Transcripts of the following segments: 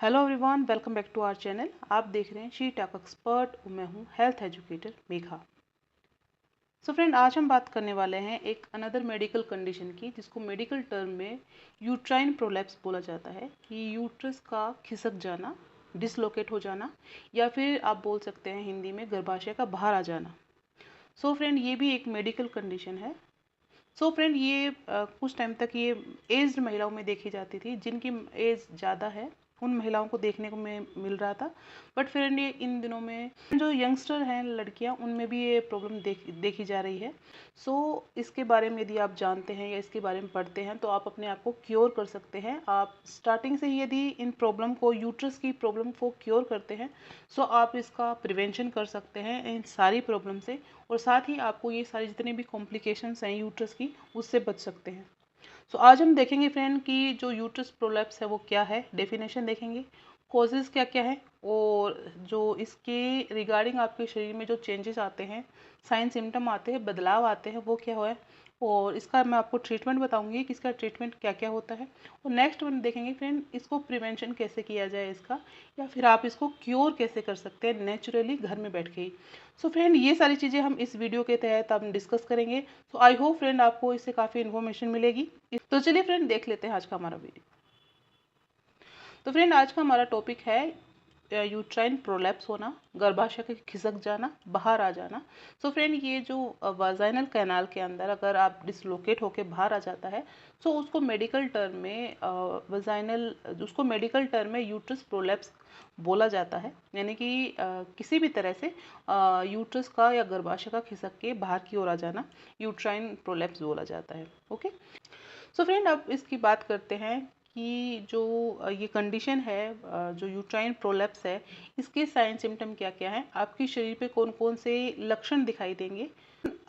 Hello everyone, welcome back to our channel. आप देख रहे हैं शी टॉक एक्सपर्ट और मैं हूं health educator Megha. So friend, आज हम बात करने वाले हैं एक अनदर मेडिकल कंडीशन की, जिसको मेडिकल टर्म में यूट्राइन प्रोलैप्स बोला जाता है कि यूट्रस का खिसक जाना, डिसलोकेट हो जाना, या फिर आप बोल सकते हैं हिंदी में गर्भाशय का बाहर आ जाना। सो फ्रेंड, ये भी एक मेडिकल कंडीशन है। सो फ्रेंड, ये कुछ टाइम तक ये एज्ड महिलाओं में देखी जाती थी, जिनकी एज ज़्यादा है उन महिलाओं को देखने को मिल रहा था। बट फ्रेंड, ये इन दिनों में जो यंगस्टर हैं लड़कियां, उनमें भी ये प्रॉब्लम देखी जा रही है। सो इसके बारे में यदि आप जानते हैं या इसके बारे में पढ़ते हैं तो आप अपने आप को क्योर कर सकते हैं। आप स्टार्टिंग से ही यदि इन प्रॉब्लम को, यूट्रस की प्रॉब्लम को क्योर करते हैं, सो आप इसका प्रिवेंशन कर सकते हैं इन सारी प्रॉब्लम से, और साथ ही आपको ये सारी जितने भी कॉम्प्लिकेशंस हैं यूट्रस की, उससे बच सकते हैं। सो आज हम देखेंगे फ्रेंड कि जो यूट्रस प्रोलैप्स है वो क्या है, डेफिनेशन देखेंगे, कॉजेज़ क्या क्या है, और जो इसके रिगार्डिंग आपके शरीर में जो चेंजेस आते हैं, साइन सिम्टम आते हैं, बदलाव आते हैं, वो क्या है, और इसका मैं आपको ट्रीटमेंट बताऊंगी कि इसका ट्रीटमेंट क्या क्या होता है। और नेक्स्ट वन देखेंगे फ्रेंड, इसको प्रिवेंशन कैसे किया जाए इसका, या फिर आप इसको क्योर कैसे कर सकते हैं नेचुरली घर में बैठ के ही। सो फ्रेंड, ये सारी चीज़ें हम इस वीडियो के तहत हम डिस्कस करेंगे। सो आई होप फ्रेंड आपको इससे काफ़ी इन्फॉर्मेशन मिलेगी। तो चलिए फ्रेंड, देख लेते हैं आज का हमारा वीडियो। तो फ्रेंड, आज का हमारा टॉपिक है यूट्राइन प्रोलैप्स होना, गर्भाशय के खिसक जाना, बाहर आ जाना। सो फ्रेंड, ये जो वाजाइनल कैनाल के अंदर अगर आप डिसलोकेट होके बाहर आ जाता है, सो उसको मेडिकल टर्म में यूट्रस प्रोलैप्स बोला जाता है। यानी कि किसी भी तरह से यूट्रस का या गर्भाशय का खिसक के बाहर की ओर आ जाना यूट्राइन प्रोलैप्स बोला जाता है। ओके। सो फ्रेंड, अब इसकी बात करते हैं कि जो ये कंडीशन है, जो यूट्राइन प्रोलैप्स है, इसके साइन सिम्टम क्या क्या हैं, आपके शरीर पे कौन कौन से लक्षण दिखाई देंगे।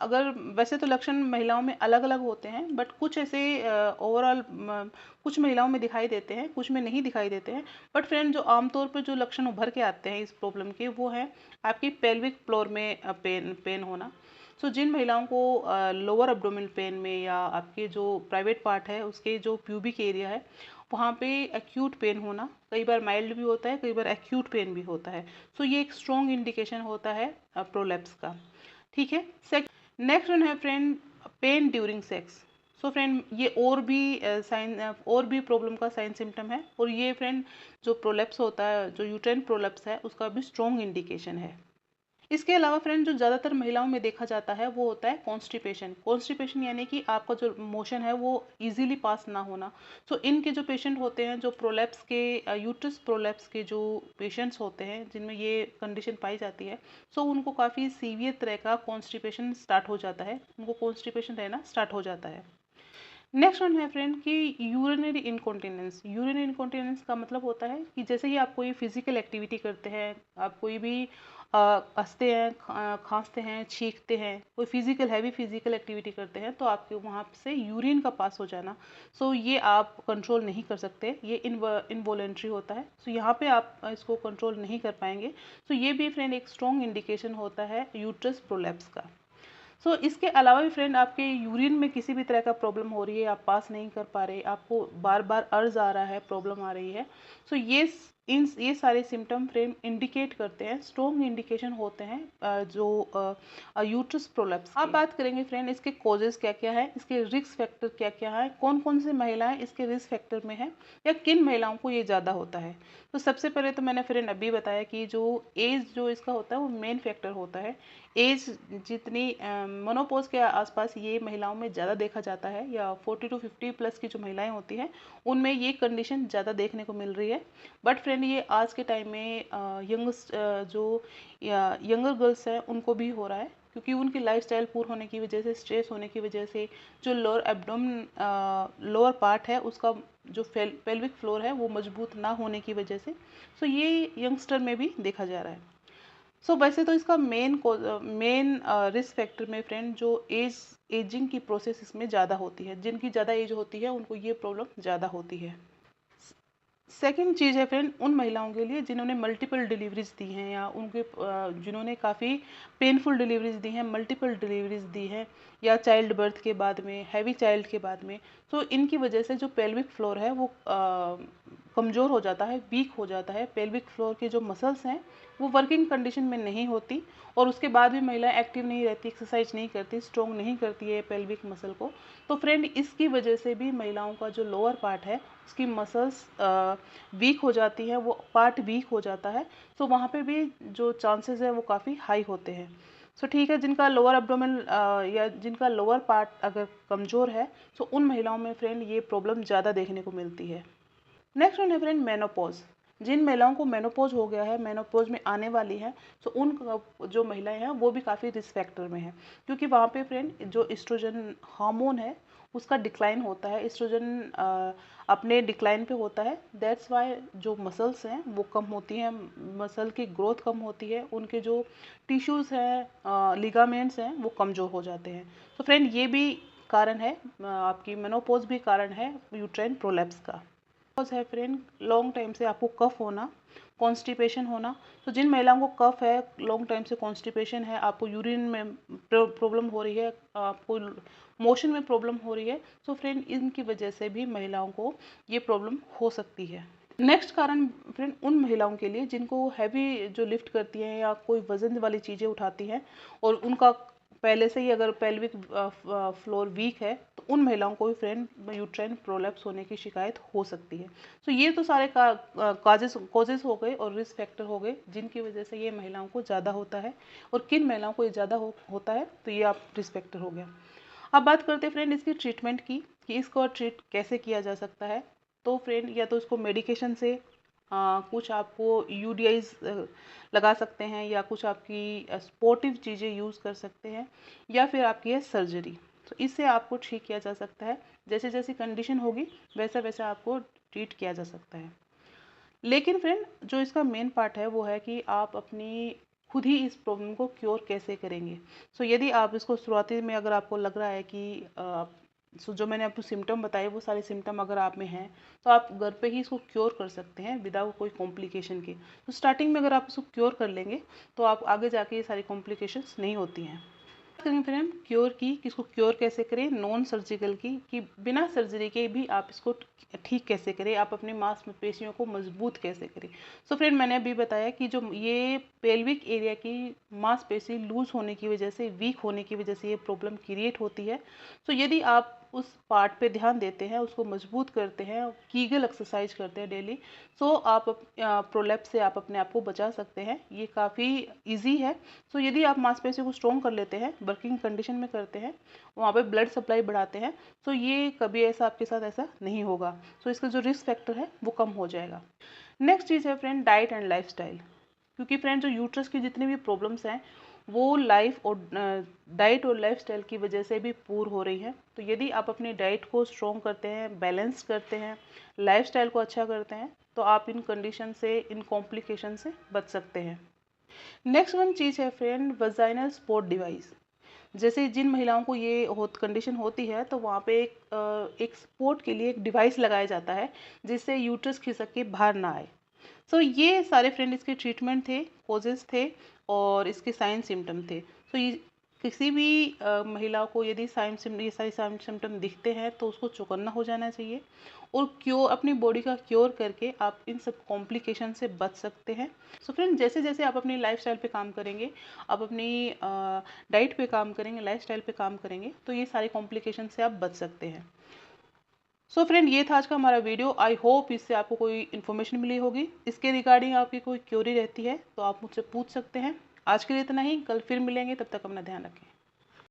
अगर वैसे तो लक्षण महिलाओं में अलग अलग होते हैं, बट कुछ ऐसे ओवरऑल कुछ महिलाओं में दिखाई देते हैं, कुछ में नहीं दिखाई देते हैं। बट फ्रेंड, जो आमतौर पर जो लक्षण उभर के आते हैं इस प्रॉब्लम के, वो है आपकी पेल्विक फ्लोर में पेन होना। सो जिन महिलाओं को लोअर एब्डोमिनल पेन में, या आपके जो प्राइवेट पार्ट है उसके जो प्यूबिक एरिया है, वहाँ पे एक्यूट पेन होना, कई बार माइल्ड भी होता है, कई बार एक्यूट पेन भी होता है। सो ये एक स्ट्रॉन्ग इंडिकेशन होता है प्रोलैप्स का। ठीक है। नेक्स्ट वन है friend, pen during sex. So friend, ये और भी प्रॉब्लम का साइन सिम्टम है, और ये फ्रेंड जो प्रोलैप्स होता है, जो यूट्राइन प्रोलैप्स है, उसका भी स्ट्रॉन्ग इंडिकेशन है। इसके अलावा फ्रेंड, जो ज़्यादातर महिलाओं में देखा जाता है वो होता है कॉन्स्टिपेशन। कॉन्स्टिपेशन यानी कि आपका जो मोशन है वो इजीली पास ना होना। सो इनके जो पेशेंट होते हैं, जो प्रोलैप्स के यूट्रस प्रोलैप्स के जो पेशेंट्स होते हैं जिनमें ये कंडीशन पाई जाती है, सो उनको काफ़ी सीवियर तरह का कॉन्स्टिपेशन स्टार्ट हो जाता है, उनको कॉन्स्टिपेशन रहना स्टार्ट हो जाता है। नेक्स्ट वन है फ्रेंड कि यूरिनरी इनकॉन्टिनेंस। यूरिनरी इनकॉन्टिनेंस का मतलब होता है कि जैसे ही आप कोई फिजिकल एक्टिविटी करते हैं, आप कोई भी हंसते हैं, खांसते हैं, छींकते हैं, कोई फिजिकल हैवी फिजिकल एक्टिविटी करते हैं, तो आपके वहाँ से यूरिन का पास हो जाना, सो ये आप कंट्रोल नहीं कर सकते, ये इनवॉलेंट्री होता है। सो यहाँ पे आप इसको कंट्रोल नहीं कर पाएंगे। सो ये भी फ्रेंड एक स्ट्रॉन्ग इंडिकेशन होता है यूट्रस प्रोलैप्स का। सो इसके अलावा भी फ्रेंड, आपके यूरिन में किसी भी तरह का प्रॉब्लम हो रही है, आप पास नहीं कर पा रहे, आपको बार बार अर्ज आ रहा है, प्रॉब्लम आ रही है, सो ये सारे सिम्टम फ्रेंड इंडिकेट करते हैं, स्ट्रॉन्ग इंडिकेशन होते हैं जो यूट्रस प्रोलैप्स। अब बात करेंगे फ्रेंड, इसके कॉजेज क्या क्या है, इसके रिस्क फैक्टर क्या क्या है, कौन कौन से महिलाएं इसके रिस्क फैक्टर में है, या किन महिलाओं को ये ज़्यादा होता है। तो सबसे पहले तो मैंने फ्रेंड अभी बताया कि जो एज जो इसका होता है वो मेन फैक्टर होता है। एज जितनी मोनोपोज के आसपास ये महिलाओं में ज़्यादा देखा जाता है, या 40 to 50 प्लस की जो महिलाएं होती हैं उनमें ये कंडीशन ज़्यादा देखने को मिल रही है। बट फ्रेंड, ये आज के टाइम में यंगर गर्ल्स हैं उनको भी हो रहा है, क्योंकि उनकी लाइफस्टाइल पूर होने की वजह से, स्ट्रेस होने की वजह से, जो लोअर पार्ट है उसका जो पेल्विक फ्लोर है वो मजबूत ना होने की वजह से, सो ये यंगस्टर में भी देखा जा रहा है। सो वैसे तो इसका मेन रिस्क फैक्टर में फ्रेंड जो एजिंग की प्रोसेस इसमें ज़्यादा होती है, जिनकी ज़्यादा एज होती है उनको ये प्रॉब्लम ज़्यादा होती है। सेकेंड चीज़ है फ्रेंड, उन महिलाओं के लिए जिन्होंने मल्टीपल डिलीवरीज दी हैं, या जिन्होंने काफ़ी पेनफुल डिलीवरीज दी हैं, मल्टीपल डिलीवरीज दी हैं, या चाइल्ड बर्थ के बाद में, हैवी चाइल्ड के बाद में, तो इनकी वजह से जो पेल्विक फ्लोर है वो कमज़ोर हो जाता है, वीक हो जाता है, पेल्विक फ्लोर के जो मसल्स हैं वो वर्किंग कंडीशन में नहीं होती और उसके बाद भी महिला एक्टिव नहीं रहती, एक्सरसाइज नहीं करती, स्ट्रॉन्ग नहीं करती है पेल्विक मसल को। तो फ्रेंड इसकी वजह से भी महिलाओं का जो लोअर पार्ट है उसकी मसल्स वीक हो जाती है, वो पार्ट वीक हो जाता है। तो वहाँ पे भी जो चांसेस है वो काफ़ी हाई होते हैं। सो ठीक है, जिनका लोअर एब्डोमेन या जिनका लोअर पार्ट अगर कमज़ोर है तो उन महिलाओं में फ्रेंड ये प्रॉब्लम ज़्यादा देखने को मिलती है। नेक्स्ट वन है फ्रेंड मेनोपॉज। जिन महिलाओं को मेनोपॉज हो गया है, मेनोपॉज में आने वाली है, तो उन जो महिलाएं हैं वो भी काफ़ी रिस्क फैक्टर में है, क्योंकि वहाँ पे फ्रेंड जो एस्ट्रोजन हार्मोन है उसका डिक्लाइन होता है, एस्ट्रोजन अपने डिक्लाइन पे होता है। दैट्स वाई जो मसल्स हैं वो कम होती हैं, मसल की ग्रोथ कम होती है, उनके जो टिश्यूज़ हैं, लिगामेंट्स हैं वो कमज़ोर हो जाते हैं। तो फ्रेंड ये भी कारण है, आपकी मेनोपॉज भी कारण है यूट्राइन प्रोलैप्स का। है फ्रेंड लॉन्ग टाइम से आपको कफ होना, कॉन्स्टिपेशन होना। तो जिन महिलाओं को कफ है, लॉन्ग टाइम से कॉन्स्टिपेशन है, आपको यूरिन में प्रॉब्लम हो रही है, आपको मोशन में प्रॉब्लम हो रही है, तो फ्रेंड इनकी वजह से भी महिलाओं को ये प्रॉब्लम हो सकती है। नेक्स्ट कारण फ्रेंड उन महिलाओं के लिए जिनको हैवी जो लिफ्ट करती हैं या कोई वजन वाली चीज़ें उठाती हैं और उनका पहले से ही अगर पेल्विक फ्लोर वीक है, तो उन महिलाओं को भी फ्रेंड यूट्राइन प्रोलैप्स होने की शिकायत हो सकती है। तो ये तो सारे कॉजेज हो गए और रिस्क फैक्टर हो गए जिनकी वजह से ये महिलाओं को ज़्यादा होता है, और किन महिलाओं को ये ज़्यादा होता है, तो ये आप रिस्क फैक्टर हो गया। अब बात करते हैं फ्रेंड इसकी ट्रीटमेंट की, कि इसको ट्रीट कैसे किया जा सकता है। तो फ्रेंड या तो इसको मेडिकेशन से, कुछ आपको यूडीआईज लगा सकते हैं, या कुछ आपकी स्पोर्टिव चीज़ें यूज़ कर सकते हैं, या फिर आपकी है सर्जरी। तो इससे आपको ठीक किया जा सकता है, जैसे जैसी कंडीशन होगी वैसा वैसा आपको ट्रीट किया जा सकता है। लेकिन फ्रेंड जो इसका मेन पार्ट है वो है कि आप अपनी खुद ही इस प्रॉब्लम को क्योर कैसे करेंगे। सो यदि आप इसको शुरुआती में अगर आपको लग रहा है कि जो मैंने आपको सिम्टम बताए वो सारे सिम्टम अगर आप में हैं, तो आप घर पे ही इसको क्योर कर सकते हैं विदाउट कोई कॉम्प्लिकेशन के। तो स्टार्टिंग में अगर आप इसको क्योर कर लेंगे तो आप आगे जाके ये सारी कॉम्प्लिकेशंस नहीं होती हैं। करेंगे फिर हम क्योर की, किसको क्योर कैसे करें, नॉन सर्जिकल की, कि बिना सर्जरी के भी आप इसको ठीक कैसे करें, आप अपनी मांसपेशियों को मजबूत कैसे करें। सो फ्रेंड मैंने अभी बताया कि जो ये पेल्विक एरिया की मांसपेशी लूज होने की वजह से, वीक होने की वजह से ये प्रॉब्लम क्रिएट होती है। तो यदि आप उस पार्ट पे ध्यान देते हैं, उसको मजबूत करते हैं, कीगल एक्सरसाइज करते हैं डेली, सो आप प्रोलैप्स से आप अपने आप को बचा सकते हैं। ये काफ़ी इजी है। सो यदि आप मांसपेशियों को स्ट्रॉन्ग कर लेते हैं, वर्किंग कंडीशन में करते हैं, वहाँ पे ब्लड सप्लाई बढ़ाते हैं, तो ये कभी ऐसा आपके साथ ऐसा नहीं होगा। सो इसका जो रिस्क फैक्टर है वो कम हो जाएगा। नेक्स्ट चीज़ है फ्रेंड डाइट एंड लाइफस्टाइल। क्योंकि फ्रेंड जो यूट्रस की जितनी भी प्रॉब्लम्स हैं वो लाइफ और डाइट और लाइफस्टाइल की वजह से भी पूर्ण हो रही है। तो यदि आप अपनी डाइट को स्ट्रॉन्ग करते हैं, बैलेंस करते हैं, लाइफस्टाइल को अच्छा करते हैं, तो आप इन कंडीशन से, इन कॉम्प्लिकेशन से बच सकते हैं। नेक्स्ट वन चीज़ है फ्रेंड वजाइनल सपोर्ट डिवाइस। जैसे जिन महिलाओं को ये कंडीशन होती है, तो वहाँ पे एक सपोर्ट के लिए एक डिवाइस लगाया जाता है जिससे यूट्रस खिसक के बाहर ना आए। सो ये सारे फ्रेंड इसके ट्रीटमेंट थे, कोजेस थे और इसके साइन सिम्टम थे। सो ये किसी भी महिला को यदि ये सारे साइन सिम्टम दिखते हैं तो उसको चौकन्ना हो जाना चाहिए, और क्योर अपनी बॉडी का क्योर करके आप इन सब कॉम्प्लिकेशन से बच सकते हैं। सो फ्रेंड जैसे जैसे आप अपनी लाइफस्टाइल पे काम करेंगे, आप अपनी डाइट पे काम करेंगे, लाइफस्टाइल पे काम करेंगे, तो ये सारी कॉम्प्लिकेशन से आप बच सकते हैं। सो फ्रेंड ये था आज का हमारा वीडियो। आई होप इससे आपको कोई इन्फॉर्मेशन मिली होगी। इसके रिगार्डिंग आपकी कोई क्यूरी रहती है तो आप मुझसे पूछ सकते हैं। आज के लिए इतना ही, कल फिर मिलेंगे, तब तक अपना ध्यान रखें।